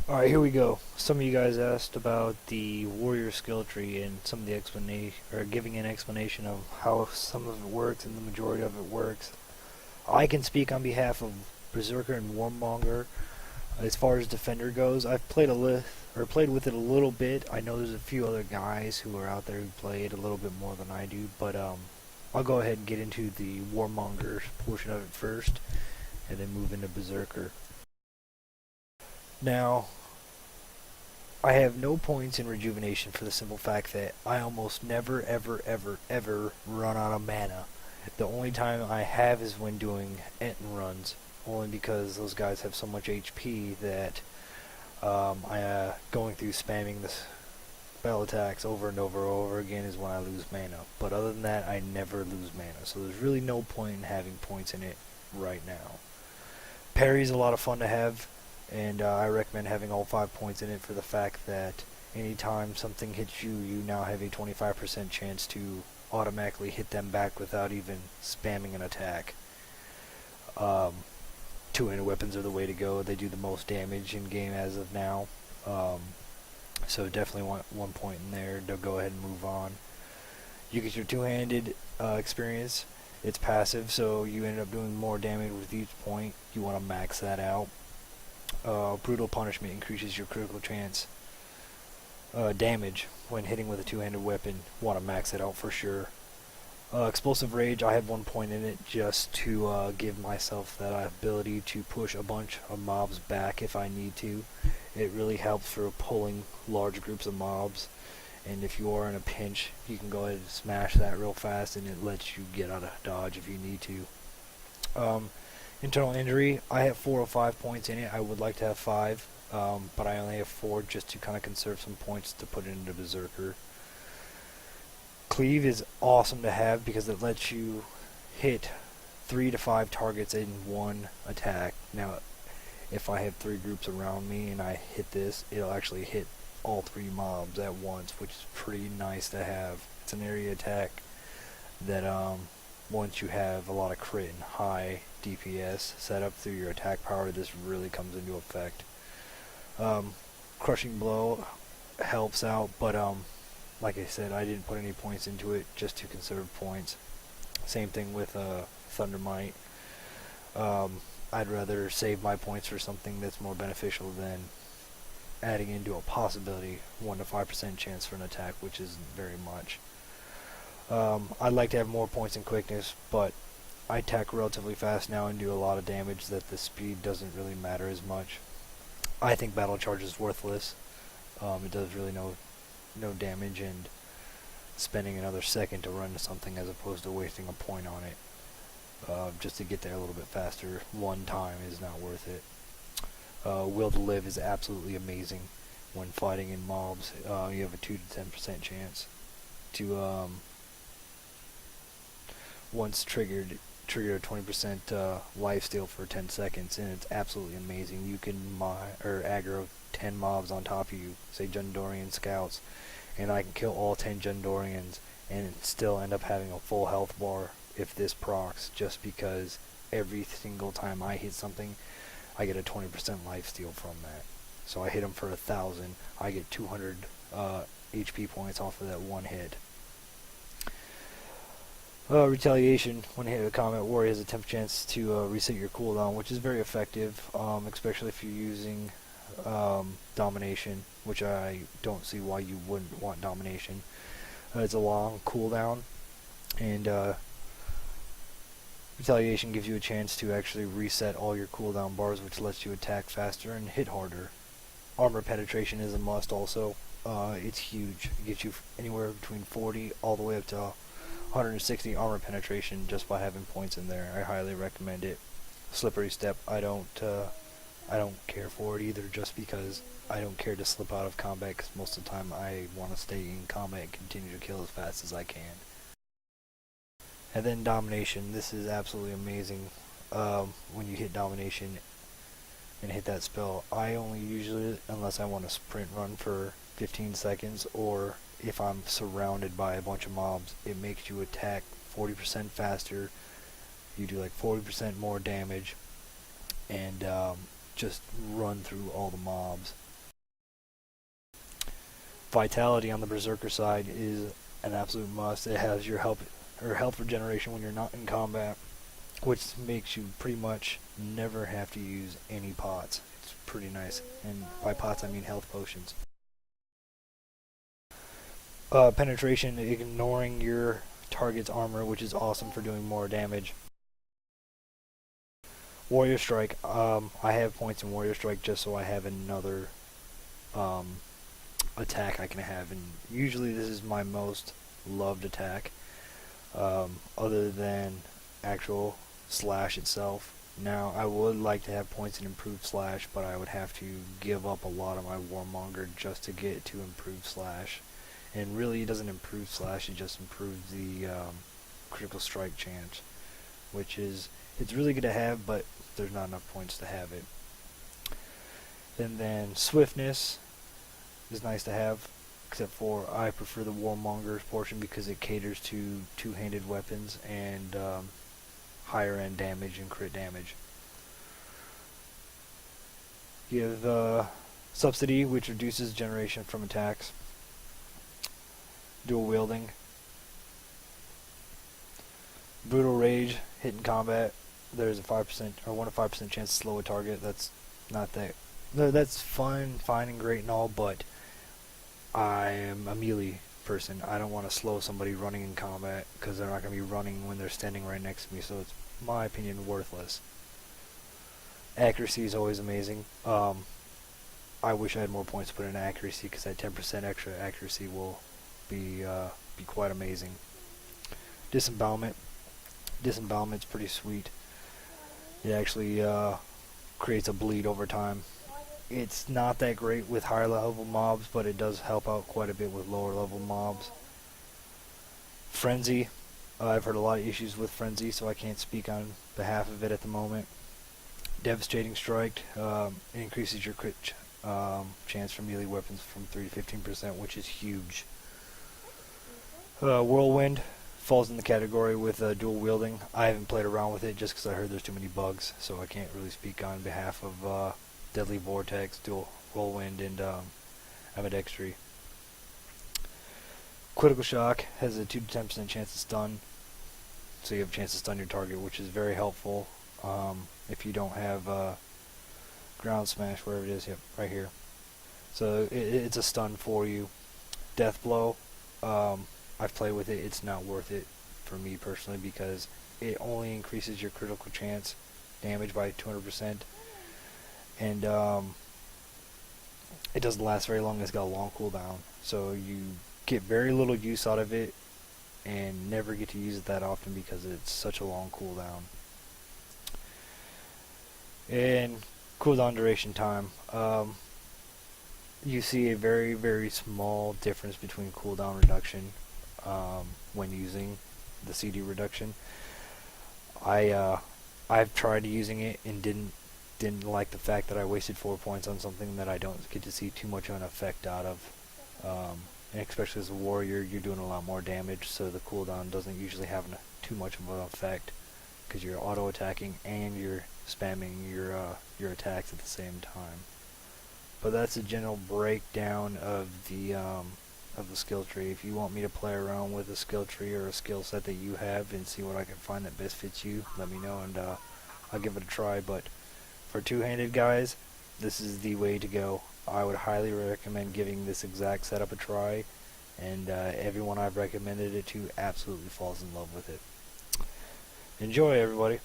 Alright, here we go. Some of you guys asked about the warrior skill tree and some of the explanation, or giving an explanation of how some of it works and the majority of it works. I can speak on behalf of Berserker and Warmonger. As far as Defender goes, I've played with it a little bit. I know there's a few other guys who are out there who play it a little bit more than I do, but I'll go ahead and get into the Warmonger portion of it first, and then move into Berserker. Now, I have no points in rejuvenation for the simple fact that I almost never, ever, ever, ever run out of mana. The only time I have is when doing Enton runs, only because those guys have so much HP that going through spamming the spell attacks over and over and over again is when I lose mana. But other than that, I never lose mana, so there's really no point in having points in it right now. Parry's a lot of fun to have, and I recommend having all 5 points in it for the fact that anytime something hits you, you now have a 25% chance to automatically hit them back without even spamming an attack. Two-handed weapons are the way to go. They do the most damage in game as of now. So definitely want 1 point in there to go ahead and move on. You get your two-handed experience. It's passive, so you end up doing more damage with each point. You want to max that out. Brutal Punishment increases your critical chance damage when hitting with a two-handed weapon. Want to max it out for sure. Explosive Rage, I have 1 point in it just to give myself that ability to push a bunch of mobs back if I need to. It really helps for pulling large groups of mobs, and if you are in a pinch, you can go ahead and smash that real fast, and it lets you get out of dodge if you need to. Internal Injury, I have 4 or 5 points in it. I would like to have 5, but I only have 4 just to kind of conserve some points to put into Berserker. Cleave is awesome to have because it lets you hit 3 to 5 targets in one attack. Now, if I have 3 groups around me and I hit this, it'll actually hit all 3 mobs at once, which is pretty nice to have. It's an area attack that once you have a lot of crit and high DPS set up through your attack power, this really comes into effect. Crushing Blow helps out, but like I said, I didn't put any points into it just to conserve points. Same thing with Thundermite. I'd rather save my points for something that's more beneficial than adding into a possibility 1 to 5% chance for an attack, which isn't very much. I'd like to have more points in quickness, but I attack relatively fast now and do a lot of damage that the speed doesn't really matter as much. I think Battle Charge is worthless. It does really no damage, and spending another second to run to something as opposed to wasting a point on it just to get there a little bit faster one time is not worth it. Will to Live is absolutely amazing when fighting in mobs. You have a 2 to 10% chance to once trigger a 20% lifesteal for 10 seconds, and it's absolutely amazing. You can aggro 10 mobs on top of you, say Jundorian scouts, and I can kill all 10 Jundorians and still end up having a full health bar if this procs, just because every single time I hit something, I get a 20% lifesteal from that. So I hit them for 1,000, I get 200 HP points off of that one hit. Retaliation, when hit with a combat warrior, has a 10% chance to reset your cooldown, which is very effective, especially if you're using Domination, which I don't see why you wouldn't want Domination. It's a long cooldown, and Retaliation gives you a chance to actually reset all your cooldown bars, which lets you attack faster and hit harder. Armor Penetration is a must also. It's huge. It gets you anywhere between 40 all the way up to 160 armor penetration just by having points in there. I highly recommend it. Slippery Step, I don't care for it either, just because I don't care to slip out of combat, because most of the time I want to stay in combat and continue to kill as fast as I can. And then Domination, this is absolutely amazing. When you hit Domination and hit that spell, I only usually, unless I want to sprint run for 15 seconds, or if I'm surrounded by a bunch of mobs, it makes you attack 40% faster. You do like 40% more damage, and just run through all the mobs. Vitality on the Berserker side is an absolute must. It has your health regeneration when you're not in combat, which makes you pretty much never have to use any pots. It's pretty nice, and by pots I mean health potions. Penetration, ignoring your target's armor, which is awesome for doing more damage. Warrior Strike, I have points in Warrior Strike just so I have another attack I can have, and usually this is my most loved attack, other than actual slash itself. Now I would like to have points in improved slash, but I would have to give up a lot of my Warmonger just to get to improved slash. And really it doesn't improve slash, it just improves the critical strike chance, which is, it's really good to have, but there's not enough points to have it. And then swiftness is nice to have, except for I prefer the Warmonger's portion because it caters to two-handed weapons and higher end damage and crit damage. You have subsidy, which reduces generation from attacks. Dual wielding. Brutal Rage, hit in combat. There's a 5% or 1 to 5% chance to slow a target. That's not that. No, that's fine and great and all, but I am a melee person. I don't want to slow somebody running in combat because they're not going to be running when they're standing right next to me. So it's, in my opinion, worthless. Accuracy is always amazing. I wish I had more points to put in accuracy because that 10% extra accuracy will be quite amazing. Disembowelment. Disembowelment's pretty sweet. It actually creates a bleed over time. It's not that great with higher level mobs, but it does help out quite a bit with lower level mobs. Frenzy. I've heard a lot of issues with Frenzy, so I can't speak on behalf of it at the moment. Devastating Strike. It increases your crit chance for melee weapons from 3 to 15%, which is huge. Whirlwind falls in the category with dual wielding. I haven't played around with it just because I heard there's too many bugs, so I can't really speak on behalf of Deadly Vortex, dual Whirlwind, and ambidextry. Critical Shock has a 2 to 10% chance to stun, so you have a chance to stun your target, which is very helpful if you don't have Ground Smash, wherever it is. Yep, right here. So it's a stun for you. Death Blow. I've played with it. It's not worth it for me personally because it only increases your critical chance damage by 200%, and it doesn't last very long. It's got a long cooldown, so you get very little use out of it and never get to use it that often because it's such a long cooldown. And cooldown duration time. You see a very, very small difference between cooldown reduction when using the CD reduction. I've tried using it and didn't like the fact that I wasted 4 points on something that I don't get to see too much of an effect out of. And especially as a warrior, you're doing a lot more damage, so the cooldown doesn't usually have too much of an effect because you're auto attacking and you're spamming your attacks at the same time. But that's a general breakdown of the skill tree. If you want me to play around with a skill tree or a skill set that you have and see what I can find that best fits you, let me know and I'll give it a try. But for two-handed guys, this is the way to go. I would highly recommend giving this exact setup a try, and everyone I've recommended it to absolutely falls in love with it. Enjoy, everybody.